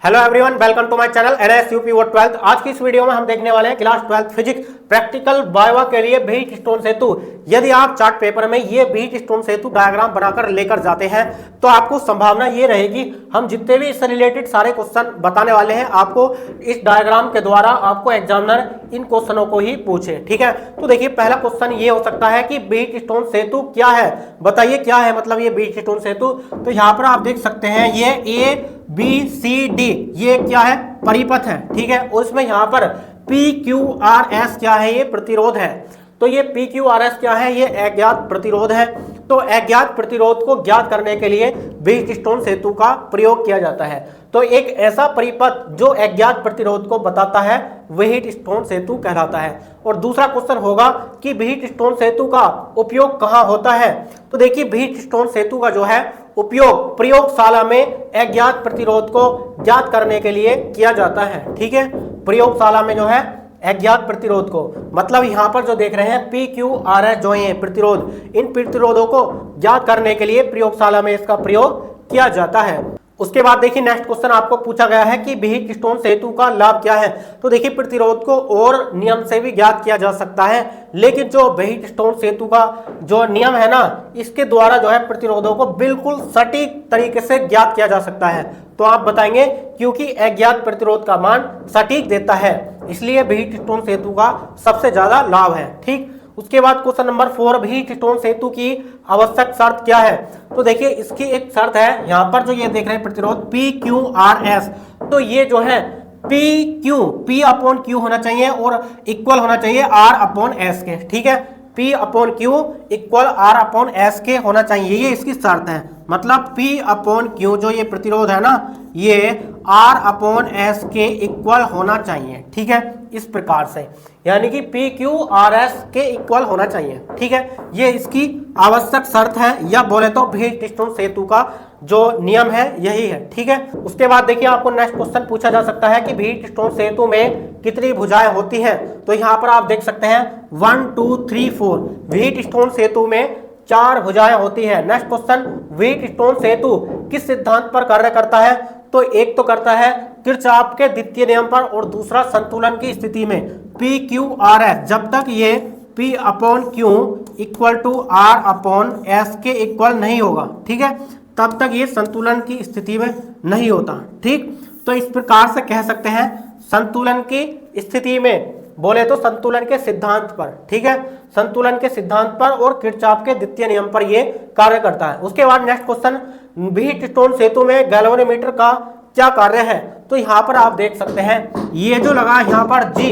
Hello everyone, welcome to my channel NS UP वो 12th। आज की इस वीडियो में हम देखने वाले हैं class 12th physics practical viva के लिए ब्रिज स्टोन सेतु। यदि आप चार्ट पेपर में ये ब्रिज स्टोन सेतु डायग्राम बनाकर लेकर जाते हैं तो आपको संभावना ये रहेगी हम जितने भी इससे रिलेटेड सारे क्वेश्चन बताने वाले हैं आपको इस डायग्राम के द्वारा आपको एग्जामिनर इन क्वेश्चनों को ही पूछे। ठीक है, तो देखिए पहला क्वेश्चन ये हो सकता है कि ब्रिज स्टोन सेतु क्या है, बताइए क्या है मतलब ये ब्रिज स्टोन सेतु। तो यहाँ पर आप देख सकते हैं ये ABCD ये क्या है, परिपथ है। ठीक है, और इसमें यहाँ पर PQRS क्या है, ये प्रतिरोध है। तो ये PQRS क्या है, ये अज्ञात प्रतिरोध है। तो अज्ञात प्रतिरोध को ज्ञात करने के लिए ब्रिज स्टोन सेतु का प्रयोग किया जाता है। तो एक ऐसा परिपथ जो अज्ञात प्रतिरोध को बताता है वही स्टोन सेतु कहलाता है। और दूसरा क्वेश्चन होगा कि ब्रिज स्टोन सेतु का उपयोग कहाँ होता है। तो देखिए ब्रिज स्टोन सेतु का जो है उपयोग प्रयोगशाला में अज्ञात प्रतिरोध को ज्ञात करने के लिए किया जाता है। ठीक है, प्रयोगशाला में जो है अज्ञात प्रतिरोध को, मतलब यहाँ पर जो देख रहे हैं PQRS जो है प्रतिरोध, इन प्रतिरोधों को ज्ञात करने के लिए प्रयोगशाला में इसका प्रयोग किया जाता है। उसके बाद देखिए नेक्स्ट क्वेश्चन आपको पूछा गया है कि ब्रिज स्टोन सेतु का लाभ क्या है। तो देखिए प्रतिरोध को और नियम से भी ज्ञात किया जा सकता है, लेकिन जो ब्रिज स्टोन सेतु का जो नियम है ना, इसके द्वारा जो है प्रतिरोधों को बिल्कुल सटीक तरीके से ज्ञात किया जा सकता है। तो आप बताएंगे क्योंकि अज्ञात प्रतिरोध का मान सटीक देता है, इसलिए ब्रिज स्टोन सेतु का सबसे ज्यादा लाभ है। ठीक, उसके बाद क्वेश्चन नंबर 4, ब्रिज स्टोन सेतु की आवश्यक शर्त क्या है। तो देखिए इसकी एक शर्त है, यहाँ पर जो ये देख रहे हैं प्रतिरोध PQRS, तो ये जो है P/Q होना चाहिए और इक्वल होना चाहिए R/S के। ठीक है, P/Q इक्वल R/S के होना चाहिए, ये इसकी शर्त है। मतलब P/Q जो ये प्रतिरोध है ना, ये R/S के इक्वल होना चाहिए। ठीक है, इस प्रकार से यानी कि PQRS के इक्वल होना चाहिए। ठीक है, ये इसकी आवश्यक शर्त है, या बोले तो ब्रिज स्टोन सेतु का जो नियम है यही है। ठीक है, उसके बाद देखिए आपको नेक्स्ट क्वेश्चन पूछा जा सकता है कि ब्रिज स्टोन सेतु में कितनी भुजाएं होती हैं। तो यहाँ पर आप देख सकते हैं 1 2 3 4 ब्रिज स्टोन सेतु में 4 भुजाएं होती है। नेक्स्ट क्वेश्चन, ब्रिज स्टोन सेतु किस सिद्धांत पर कार्य करता है। तो एक तो करता है किरचॉफ के द्वितीय नियम पर, और दूसरा संतुलन की स्थिति में PQRS जब तक ये P/Q इक्वल टू R/S के इक्वल नहीं होगा, ठीक है, तब तक ये संतुलन की स्थिति में नहीं होता। ठीक, तो इस प्रकार से कह सकते हैं संतुलन की स्थिति में, बोले तो संतुलन के सिद्धांत पर। ठीक है, संतुलन के सिद्धांत पर और किरचॉफ के द्वितीय नियम पर ये कार्य करता है। उसके बाद नेक्स्ट क्वेश्चन, ब्रिज स्टोन सेतु में गैल्वेनोमीटर का क्या कार्य है। तो यहाँ पर आप देख सकते हैं ये जो लगा यहाँ पर G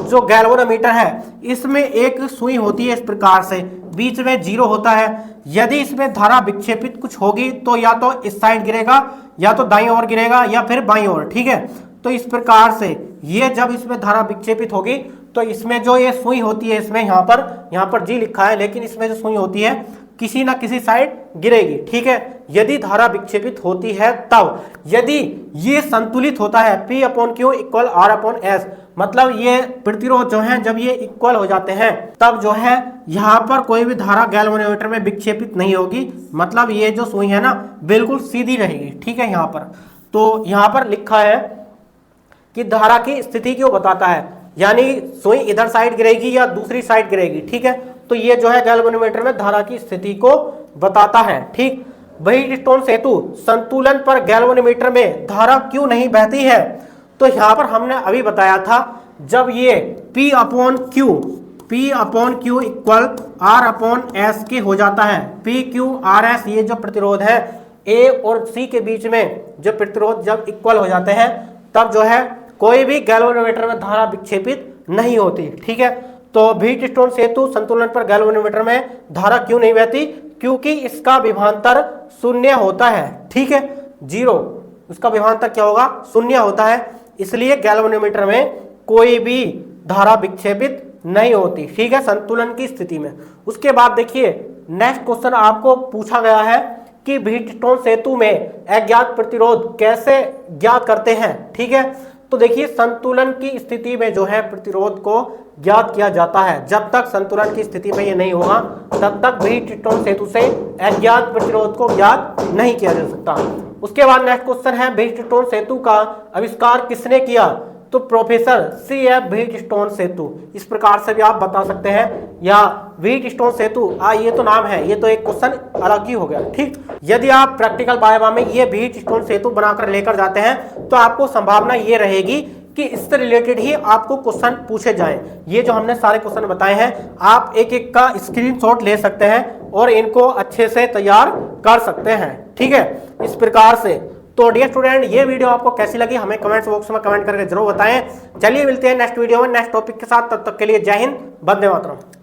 जो गैल्वेनोमीटर है, इसमें एक सुई होती है इस प्रकार से, बीच में 0 होता है। यदि इसमें धारा विक्षेपित कुछ होगी तो या तो इस साइड गिरेगा, या तो दाईं ओर गिरेगा, या फिर बाईं ओर। ठीक है, तो इस प्रकार से ये जब इसमें धारा विक्षेपित होगी तो इसमें जो ये सुई होती है, इसमें यहाँ पर G लिखा है, लेकिन इसमें जो सुई होती है किसी ना किसी साइड गिरेगी। ठीक है, यदि धारा विक्षेपित होती है तब, यदि ये संतुलित होता है P/Q इक्वल R/S, मतलब ये प्रतिरोध जो है जब ये इक्वल हो जाते हैं तब जो है यहाँ पर कोई भी धारा गैल्वेनोमीटर में विक्षेपित नहीं होगी, मतलब ये जो सुई है ना बिल्कुल सीधी रहेगी। ठीक है, यहाँ पर तो यहाँ पर लिखा है कि धारा की स्थिति क्यों बताता है, यानी सुई इधर साइड गिरेगी या दूसरी साइड गिरेगी। ठीक है, तो ये जो है गैल्वेनोमीटर में धारा की स्थिति को बताता है। ठीक, ब्रिज स्टोन सेतु संतुलन पर गैल्वेनोमीटर में धारा क्यों नहीं बहती है। तो यहाँ पर हमने अभी बताया था जब ये P/Q इक्वल R/S के हो जाता है। PQRS ये जो प्रतिरोध है A और C के बीच में जो प्रतिरोध जब इक्वल हो जाते हैं तब जो है कोई भी गैल्वेनोमीटर में धारा विक्षेपित नहीं होती। ठीक है, तो ब्रिज स्टोन सेतु संतुलन पर गैल्वेनोमीटर में धारा क्यों नहीं बहती, क्योंकि इसका विभवांतर शून्य होता है। ठीक है, 0, उसका विभवांतर क्या होगा, शून्य होता है, इसलिए गैल्वेनोमीटर में कोई भी धारा विक्षेपित नहीं होती। ठीक है, संतुलन की स्थिति में। उसके बाद देखिए नेक्स्ट क्वेश्चन आपको पूछा गया है कि ब्रिज स्टोन सेतु में अज्ञात प्रतिरोध कैसे ज्ञात करते हैं। ठीक है, तो देखिए संतुलन की स्थिति में जो है प्रतिरोध को ज्ञात किया जाता है। जब तक संतुलन की स्थिति में ये नहीं होगा तब तक व्हीटस्टोन सेतु से अज्ञात प्रतिरोध को ज्ञात नहीं किया जा सकता। उसके बाद नेक्स्ट क्वेश्चन है व्हीटस्टोन सेतु का आविष्कार किसने किया? तो प्रोफेसर C.F. व्हीटस्टोन सेतु। इस प्रकार से भी आप बता सकते हैं, या व्हीटस्टोन सेतु ये तो नाम है, ये तो एक क्वेश्चन अलग ही हो गया। ठीक, यदि आप प्रैक्टिकल वाइवा में ये व्हीटस्टोन सेतु बनाकर लेकर जाते हैं तो आपको संभावना ये रहेगी कि इससे रिलेटेड ही आपको क्वेश्चन पूछे जाएं। ये जो हमने सारे क्वेश्चन बताए हैं आप एक एक का स्क्रीनशॉट ले सकते हैं और इनको अच्छे से तैयार कर सकते हैं। ठीक है, इस प्रकार से। तो डियर स्टूडेंट, ये वीडियो आपको कैसी लगी हमें कमेंट्स बॉक्स में कमेंट करके जरूर बताएं। चलिए मिलते हैं नेक्स्ट वीडियो में नेक्स्ट टॉपिक के साथ, तब तक के लिए जय हिंद, वंदे मातरम।